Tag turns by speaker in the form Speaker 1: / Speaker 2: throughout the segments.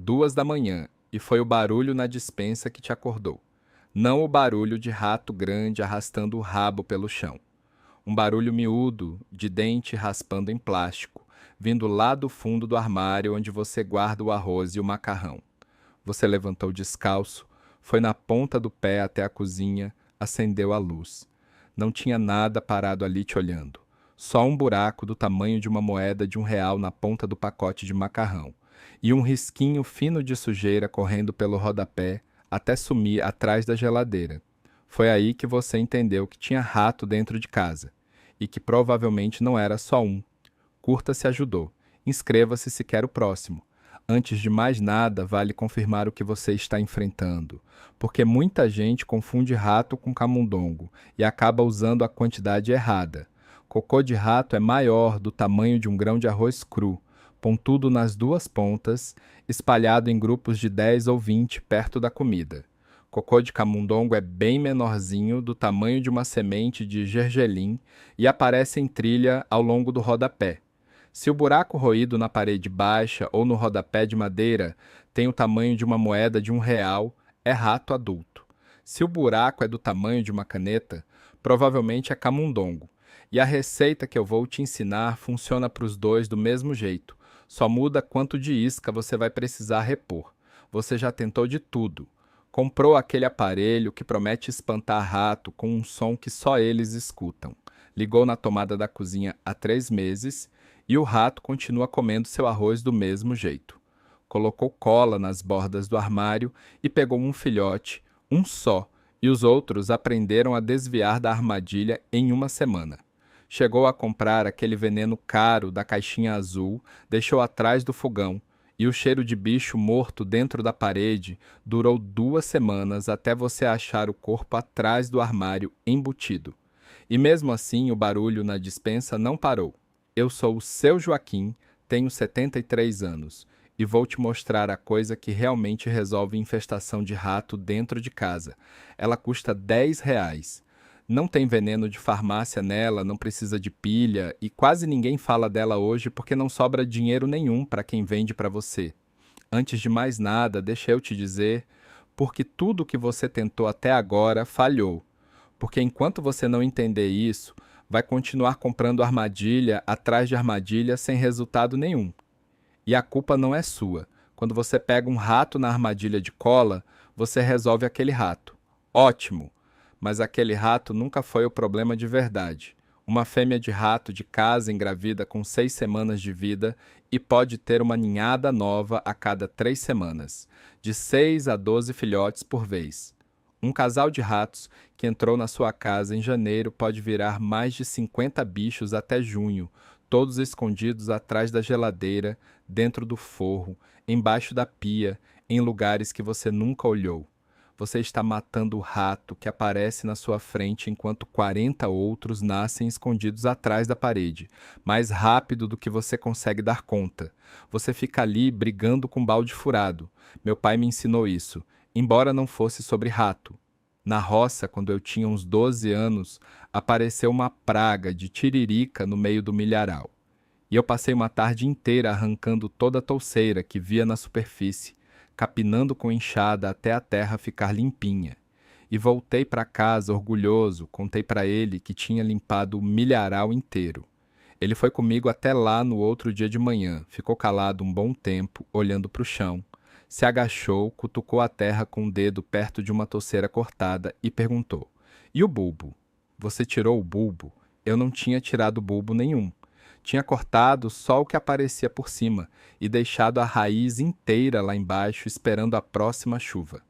Speaker 1: 2 da manhã e foi o barulho na despensa que te acordou. Não o barulho de rato grande arrastando o rabo pelo chão. Um barulho miúdo de dente raspando em plástico, vindo lá do fundo do armário onde você guarda o arroz e o macarrão. Você levantou descalço, foi na ponta do pé até a cozinha, acendeu a luz. Não tinha nada parado ali te olhando. Só um buraco do tamanho de uma moeda de R$ 1 na ponta do pacote de macarrão. E um risquinho fino de sujeira correndo pelo rodapé até sumir atrás da geladeira. Foi aí que você entendeu que tinha rato dentro de casa. E que provavelmente não era só um. Curta se ajudou. Inscreva-se se quer o próximo. Antes de mais nada, vale confirmar o que você está enfrentando, porque muita gente confunde rato com camundongo e acaba usando a quantidade errada. Cocô de rato é maior, do tamanho de um grão de arroz cru, pontudo nas duas pontas, espalhado em grupos de 10 ou 20 perto da comida. Cocô de camundongo é bem menorzinho, do tamanho de uma semente de gergelim e aparece em trilha ao longo do rodapé. Se o buraco roído na parede baixa ou no rodapé de madeira tem o tamanho de uma moeda de R$ 1, é rato adulto. Se o buraco é do tamanho de uma caneta, provavelmente é camundongo. E a receita que eu vou te ensinar funciona para os dois do mesmo jeito. Só muda quanto de isca você vai precisar repor. Você já tentou de tudo. Comprou aquele aparelho que promete espantar rato com um som que só eles escutam. Ligou na tomada da cozinha há 3 meses e o rato continua comendo seu arroz do mesmo jeito. Colocou cola nas bordas do armário e pegou um filhote, um só, e os outros aprenderam a desviar da armadilha em uma semana. Chegou a comprar aquele veneno caro da caixinha azul, deixou atrás do fogão, e o cheiro de bicho morto dentro da parede durou 2 semanas até você achar o corpo atrás do armário embutido. E mesmo assim o barulho na despensa não parou. Eu sou o seu Joaquim, tenho 73 anos e vou te mostrar a coisa que realmente resolve infestação de rato dentro de casa. Ela custa R$ 10. Não tem veneno de farmácia nela, não precisa de pilha e quase ninguém fala dela hoje porque não sobra dinheiro nenhum para quem vende para você. Antes de mais nada, deixa eu te dizer, porque tudo que você tentou até agora falhou. Porque enquanto você não entender isso, vai continuar comprando armadilha atrás de armadilha sem resultado nenhum. E a culpa não é sua. Quando você pega um rato na armadilha de cola, você resolve aquele rato. Ótimo! Mas aquele rato nunca foi o problema de verdade. Uma fêmea de rato de casa engravida com 6 semanas de vida e pode ter uma ninhada nova a cada 3 semanas, de 6 a 12 filhotes por vez. Um casal de ratos que entrou na sua casa em janeiro pode virar mais de 50 bichos até junho, todos escondidos atrás da geladeira, dentro do forro, embaixo da pia, em lugares que você nunca olhou. Você está matando o rato que aparece na sua frente enquanto 40 outros nascem escondidos atrás da parede, mais rápido do que você consegue dar conta. Você fica ali brigando com balde furado. Meu pai me ensinou isso. Embora não fosse sobre rato. Na roça, quando eu tinha uns 12 anos, apareceu uma praga de tiririca no meio do milharal. E eu passei uma tarde inteira arrancando toda a touceira que via na superfície, capinando com enxada até a terra ficar limpinha. E voltei para casa orgulhoso, contei para ele que tinha limpado o milharal inteiro. Ele foi comigo até lá no outro dia de manhã, ficou calado um bom tempo, olhando para o chão. Se agachou, cutucou a terra com o dedo perto de uma touceira cortada e perguntou: "E o bulbo? Você tirou o bulbo?" Eu não tinha tirado bulbo nenhum. Tinha cortado só o que aparecia por cima e deixado a raiz inteira lá embaixo esperando a próxima chuva.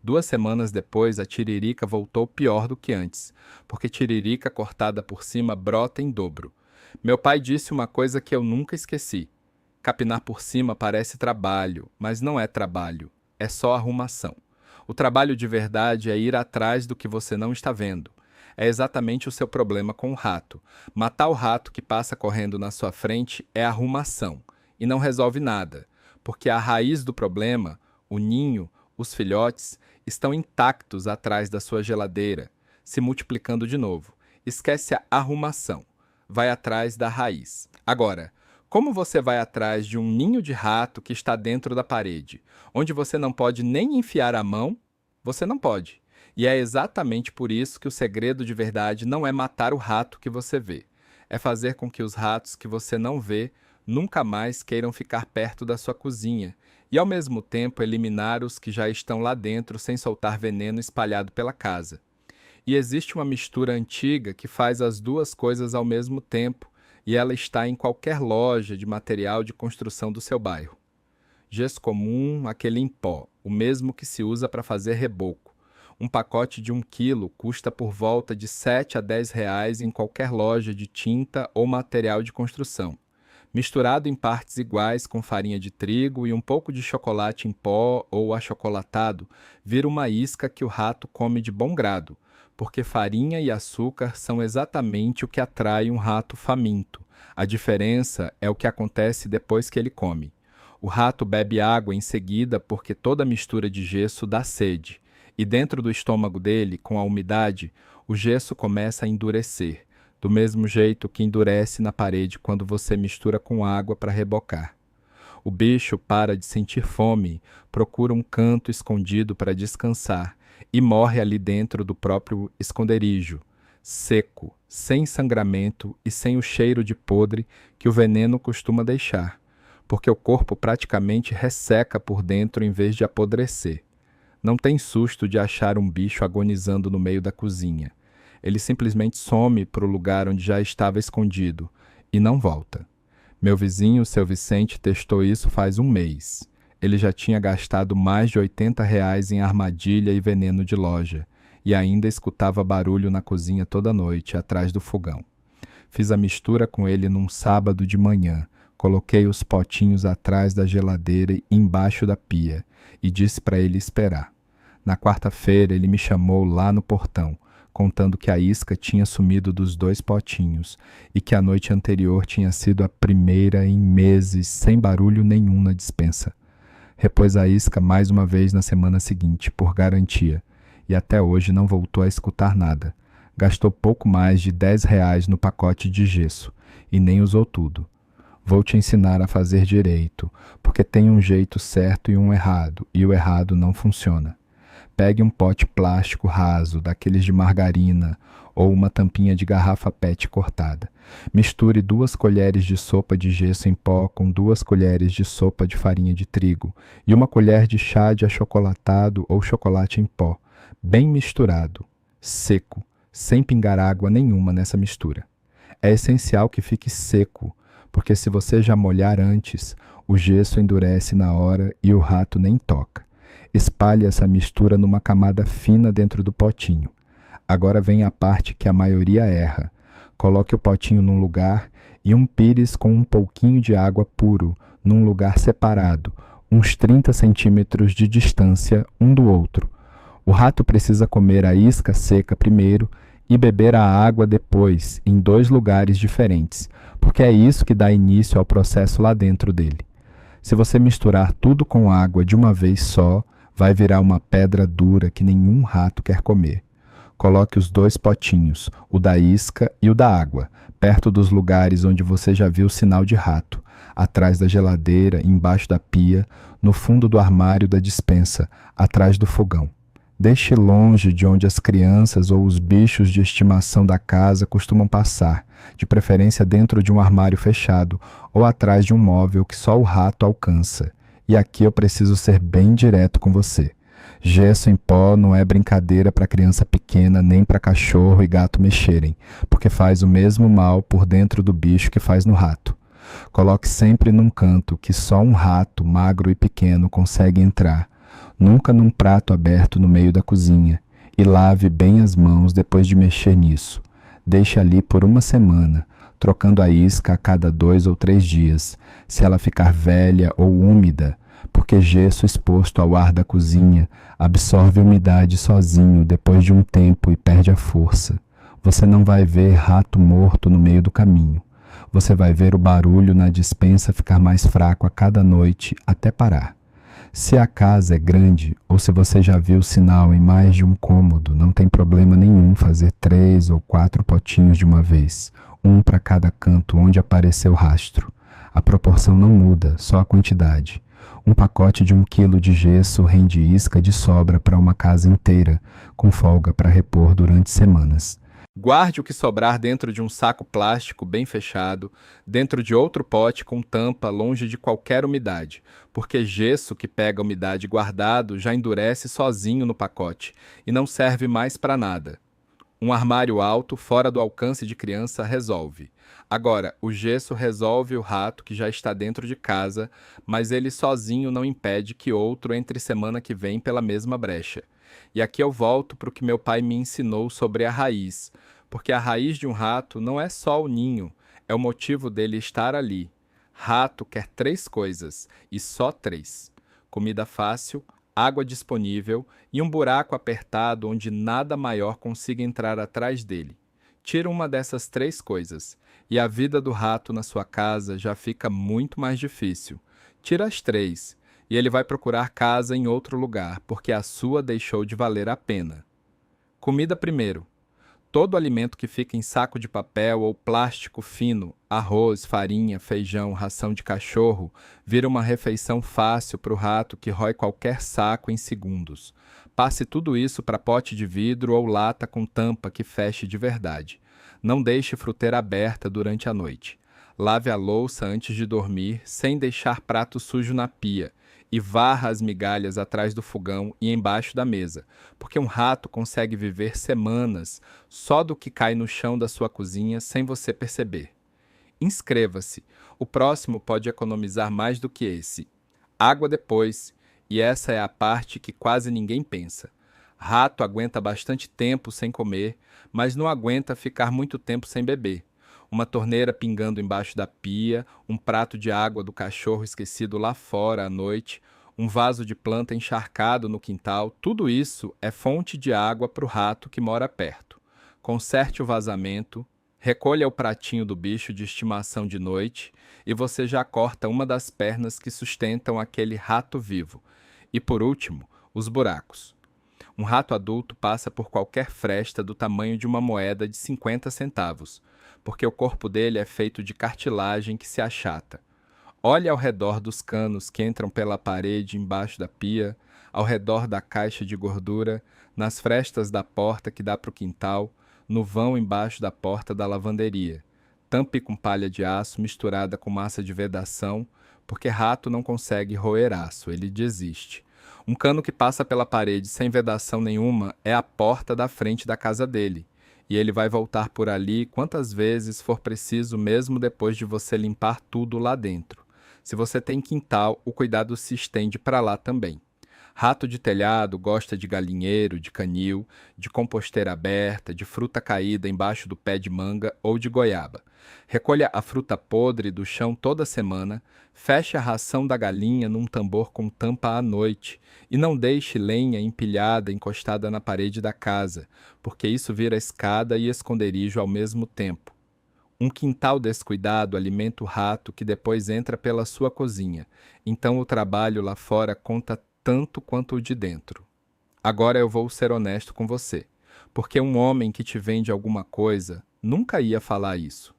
Speaker 1: 2 semanas depois, a tiririca voltou pior do que antes, porque tiririca cortada por cima brota em dobro. Meu pai disse uma coisa que eu nunca esqueci. Capinar por cima parece trabalho, mas não é trabalho, é só arrumação. O trabalho de verdade é ir atrás do que você não está vendo. É exatamente o seu problema com o rato. Matar o rato que passa correndo na sua frente é arrumação, e não resolve nada, porque a raiz do problema, o ninho, os filhotes, estão intactos atrás da sua geladeira, se multiplicando de novo. Esquece a arrumação, vai atrás da raiz. Agora, Como você vai atrás de um ninho de rato que está dentro da parede, onde você não pode nem enfiar a mão? Você não pode. E é exatamente por isso que o segredo de verdade não é matar o rato que você vê. É fazer com que os ratos que você não vê nunca mais queiram ficar perto da sua cozinha e, ao mesmo tempo, eliminar os que já estão lá dentro sem soltar veneno espalhado pela casa. E existe uma mistura antiga que faz as duas coisas ao mesmo tempo, e ela está em qualquer loja de material de construção do seu bairro. Gesso comum, aquele em pó, o mesmo que se usa para fazer reboco. Um pacote de 1 quilo custa por volta de R$ 7 a R$ 10 em qualquer loja de tinta ou material de construção. Misturado em partes iguais com farinha de trigo e um pouco de chocolate em pó ou achocolatado, vira uma isca que o rato come de bom grado, porque farinha e açúcar são exatamente o que atrai um rato faminto. A diferença é o que acontece depois que ele come. O rato bebe água em seguida porque toda a mistura de gesso dá sede, e dentro do estômago dele, com a umidade, o gesso começa a endurecer, do mesmo jeito que endurece na parede quando você mistura com água para rebocar. O bicho para de sentir fome, procura um canto escondido para descansar e morre ali dentro do próprio esconderijo, seco, sem sangramento e sem o cheiro de podre que o veneno costuma deixar, porque o corpo praticamente resseca por dentro em vez de apodrecer. Não tem susto de achar um bicho agonizando no meio da cozinha. Ele simplesmente some para o lugar onde já estava escondido e não volta. Meu vizinho, seu Vicente, testou isso faz 1 mês. Ele já tinha gastado mais de R$ 80 em armadilha e veneno de loja e ainda escutava barulho na cozinha toda noite, atrás do fogão. Fiz a mistura com ele num sábado de manhã. Coloquei os potinhos atrás da geladeira e embaixo da pia e disse para ele esperar. Na quarta-feira ele me chamou lá no portão, contando que a isca tinha sumido dos 2 potinhos e que a noite anterior tinha sido a primeira em meses sem barulho nenhum na despensa. Repôs a isca mais uma vez na semana seguinte, por garantia, e até hoje não voltou a escutar nada. Gastou pouco mais de R$ 10 no pacote de gesso e nem usou tudo. Vou te ensinar a fazer direito, porque tem um jeito certo e um errado, e o errado não funciona. Pegue um pote plástico raso, daqueles de margarina, ou uma tampinha de garrafa PET cortada. Misture 2 colheres de sopa de gesso em pó com 2 colheres de sopa de farinha de trigo e 1 colher de chá de achocolatado ou chocolate em pó, bem misturado, seco, sem pingar água nenhuma nessa mistura. É essencial que fique seco, porque se você já molhar antes, o gesso endurece na hora e o rato nem toca. Espalhe essa mistura numa camada fina dentro do potinho. Agora vem a parte que a maioria erra. Coloque o potinho num lugar e um pires com um pouquinho de água puro num lugar separado, uns 30 centímetros de distância um do outro. O rato precisa comer a isca seca primeiro e beber a água depois, em 2 lugares diferentes, porque é isso que dá início ao processo lá dentro dele. Se você misturar tudo com água de uma vez só, vai virar uma pedra dura que nenhum rato quer comer. Coloque os 2 potinhos, o da isca e o da água, perto dos lugares onde você já viu sinal de rato, atrás da geladeira, embaixo da pia, no fundo do armário da despensa, atrás do fogão. Deixe longe de onde as crianças ou os bichos de estimação da casa costumam passar, de preferência dentro de um armário fechado ou atrás de um móvel que só o rato alcança. E aqui eu preciso ser bem direto com você. Gesso em pó não é brincadeira para criança pequena nem para cachorro e gato mexerem, porque faz o mesmo mal por dentro do bicho que faz no rato. Coloque sempre num canto que só um rato magro e pequeno consegue entrar, nunca num prato aberto no meio da cozinha, e lave bem as mãos depois de mexer nisso. Deixe ali por 1 semana, trocando a isca a cada 2 ou 3 dias, se ela ficar velha ou úmida, porque gesso exposto ao ar da cozinha absorve umidade sozinho depois de um tempo e perde a força. Você não vai ver rato morto no meio do caminho. Você vai ver o barulho na despensa ficar mais fraco a cada noite até parar. Se a casa é grande ou se você já viu sinal em mais de um cômodo, não tem problema nenhum fazer 3 ou 4 potinhos de uma vez, um para cada canto onde apareceu o rastro.
Speaker 2: A proporção não muda, só a quantidade. Um pacote de 1 quilo de gesso rende isca de sobra para uma casa inteira, com folga para repor durante semanas.
Speaker 1: Guarde o que sobrar dentro de um saco plástico bem fechado, dentro de outro pote com tampa longe de qualquer umidade, porque gesso que pega umidade guardado já endurece sozinho no pacote e não serve mais para nada. Um armário alto, fora do alcance de criança, resolve. Agora, o gesso resolve o rato que já está dentro de casa, mas ele sozinho não impede que outro entre semana que vem pela mesma brecha. E aqui eu volto para o que meu pai me ensinou sobre a raiz, porque a raiz de um rato não é só o ninho, é o motivo dele estar ali. Rato quer 3 coisas, e só 3: comida fácil, água disponível e um buraco apertado onde nada maior consiga entrar atrás dele. Tira uma dessas 3 coisas, e a vida do rato na sua casa já fica muito mais difícil. Tira as 3, e ele vai procurar casa em outro lugar, porque a sua deixou de valer a pena. Comida primeiro. Todo alimento que fica em saco de papel ou plástico fino, arroz, farinha, feijão, ração de cachorro, vira uma refeição fácil para o rato que rói qualquer saco em segundos. Passe tudo isso para pote de vidro ou lata com tampa que feche de verdade. Não deixe fruteira aberta durante a noite. Lave a louça antes de dormir, sem deixar prato sujo na pia, e varra as migalhas atrás do fogão e embaixo da mesa, porque um rato consegue viver semanas só do que cai no chão da sua cozinha sem você perceber. Inscreva-se, o próximo pode economizar mais do que esse. Água depois, e essa é a parte que quase ninguém pensa. Rato aguenta bastante tempo sem comer, mas não aguenta ficar muito tempo sem beber. Uma torneira pingando embaixo da pia, um prato de água do cachorro esquecido lá fora à noite, um vaso de planta encharcado no quintal, tudo isso é fonte de água para o rato que mora perto. Conserte o vazamento, recolha o pratinho do bicho de estimação de noite e você já corta uma das pernas que sustentam aquele rato vivo. E por último, os buracos. Um rato adulto passa por qualquer fresta do tamanho de uma moeda de 50 centavos, porque o corpo dele é feito de cartilagem que se achata. Olhe ao redor dos canos que entram pela parede embaixo da pia, ao redor da caixa de gordura, nas frestas da porta que dá para o quintal, no vão embaixo da porta da lavanderia. Tampe com palha de aço misturada com massa de vedação, porque rato não consegue roer aço, ele desiste. Um cano que passa pela parede sem vedação nenhuma é a porta da frente da casa dele, e ele vai voltar por ali quantas vezes for preciso, mesmo depois de você limpar tudo lá dentro. Se você tem quintal, o cuidado se estende para lá também. Rato de telhado gosta de galinheiro, de canil, de composteira aberta, de fruta caída embaixo do pé de manga ou de goiaba. Recolha a fruta podre do chão toda semana, feche a ração da galinha num tambor com tampa à noite e não deixe lenha empilhada encostada na parede da casa, porque isso vira escada e esconderijo ao mesmo tempo. Um quintal descuidado alimenta o rato que depois entra pela sua cozinha, então o trabalho lá fora conta tanto quanto o de dentro. Agora eu vou ser honesto com você, porque um homem que te vende alguma coisa nunca ia falar isso.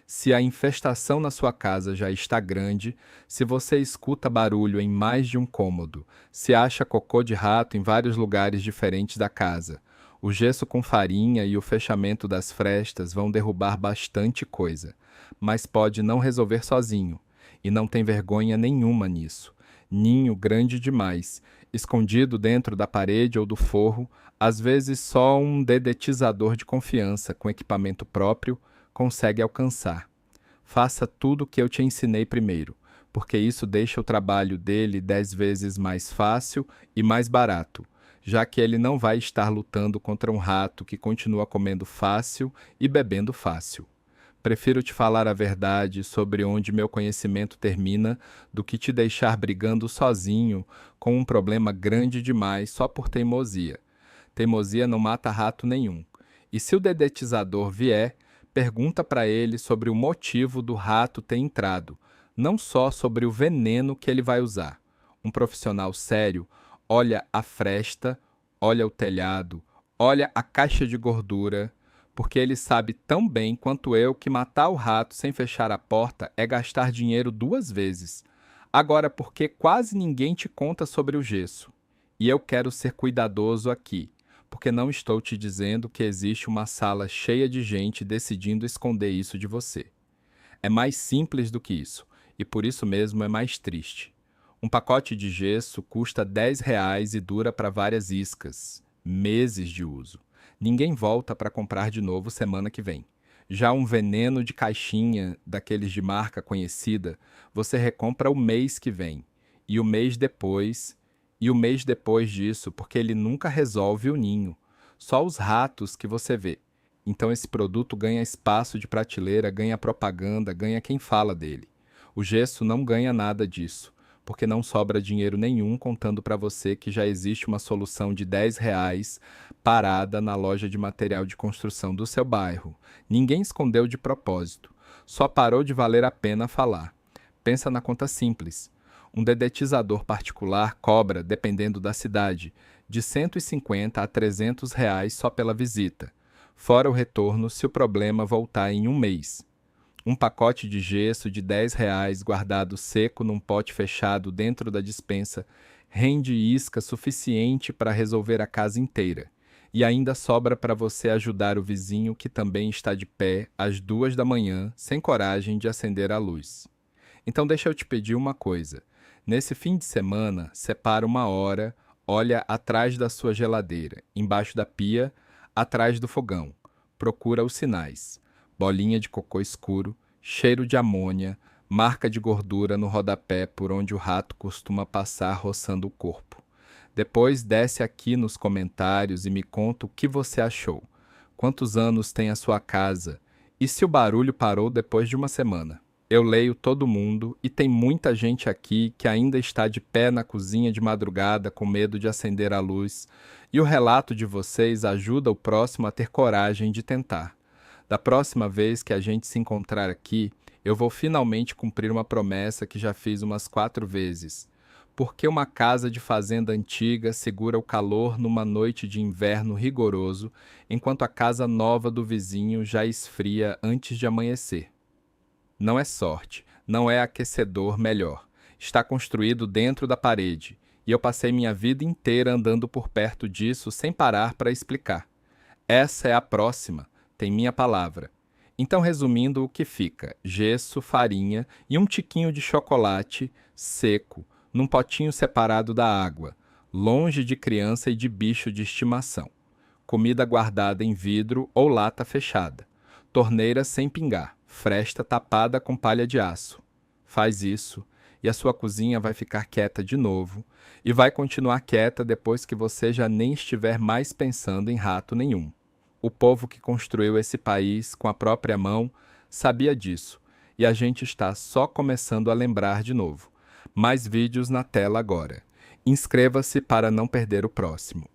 Speaker 1: Se a infestação na sua casa já está grande, se você escuta barulho em mais de um cômodo, se acha cocô de rato em vários lugares diferentes da casa, o gesso com farinha e o fechamento das frestas vão derrubar bastante coisa, mas pode não resolver sozinho, e não tem vergonha nenhuma nisso. Ninho grande demais, escondido dentro da parede ou do forro, às vezes só um dedetizador de confiança com equipamento próprio consegue alcançar. Faça tudo o que eu te ensinei primeiro, porque isso deixa o trabalho dele 10 vezes mais fácil e mais barato, já que ele não vai estar lutando contra um rato que continua comendo fácil e bebendo fácil. Prefiro te falar a verdade sobre onde meu conhecimento termina do que te deixar brigando sozinho com um problema grande demais só por teimosia. Teimosia não mata rato nenhum. E se o dedetizador vier, pergunta para ele sobre o motivo do rato ter entrado, não só sobre o veneno que ele vai usar. Um profissional sério olha a fresta, olha o telhado, olha a caixa de gordura, porque ele sabe tão bem quanto eu que matar o rato sem fechar a porta é gastar dinheiro 2 vezes. Agora, porque quase ninguém te conta sobre o gesso. E eu quero ser cuidadoso aqui, porque não estou te dizendo que existe uma sala cheia de gente decidindo esconder isso de você. É mais simples do que isso, e por isso mesmo é mais triste. Um pacote de gesso custa R$ 10 e dura para várias iscas, meses de uso. Ninguém volta para comprar de novo semana que vem. Já um veneno de caixinha, daqueles de marca conhecida, você recompra o mês que vem, e o mês depois, e o mês depois disso, porque ele nunca resolve o ninho. Só os ratos que você vê. Então esse produto ganha espaço de prateleira, ganha propaganda, ganha quem fala dele. O gesso não ganha nada disso, porque não sobra dinheiro nenhum contando para você que já existe uma solução de R$ 10 parada na loja de material de construção do seu bairro. Ninguém escondeu de propósito, só parou de valer a pena falar. Pensa na conta simples. Um dedetizador particular cobra, dependendo da cidade, de R$ 150 a R$ 300 só pela visita, fora o retorno se o problema voltar em um mês. Um pacote de gesso de R$ 10 guardado seco num pote fechado dentro da despensa rende isca suficiente para resolver a casa inteira. E ainda sobra para você ajudar o vizinho que também está de pé às 2 da manhã, sem coragem de acender a luz. Então deixa eu te pedir uma coisa. Nesse fim de semana, separa uma hora, olha atrás da sua geladeira, embaixo da pia, atrás do fogão. Procura os sinais. Bolinha de cocô escuro, cheiro de amônia, marca de gordura no rodapé por onde o rato costuma passar roçando o corpo. Depois desce aqui nos comentários e me conta o que você achou. Quantos anos tem a sua casa? E se o barulho parou depois de uma semana? Eu leio todo mundo e tem muita gente aqui que ainda está de pé na cozinha de madrugada com medo de acender a luz, e o relato de vocês ajuda o próximo a ter coragem de tentar. Da próxima vez que a gente se encontrar aqui, eu vou finalmente cumprir uma promessa que já fiz umas 4 vezes. Porque uma casa de fazenda antiga segura o calor numa noite de inverno rigoroso, enquanto a casa nova do vizinho já esfria antes de amanhecer. Não é sorte, não é aquecedor melhor. Está construído dentro da parede, e eu passei minha vida inteira andando por perto disso sem parar para explicar. Essa é a próxima, tem minha palavra. Então, resumindo, o que fica? Gesso, farinha e um tiquinho de chocolate seco, num potinho separado da água, longe de criança e de bicho de estimação. Comida guardada em vidro ou lata fechada. Torneira sem pingar, fresta tapada com palha de aço. Faz isso e a sua cozinha vai ficar quieta de novo e vai continuar quieta depois que você já nem estiver mais pensando em rato nenhum. O povo que construiu esse país com a própria mão sabia disso e a gente está só começando a lembrar de novo. Mais vídeos na tela agora. Inscreva-se para não perder o próximo.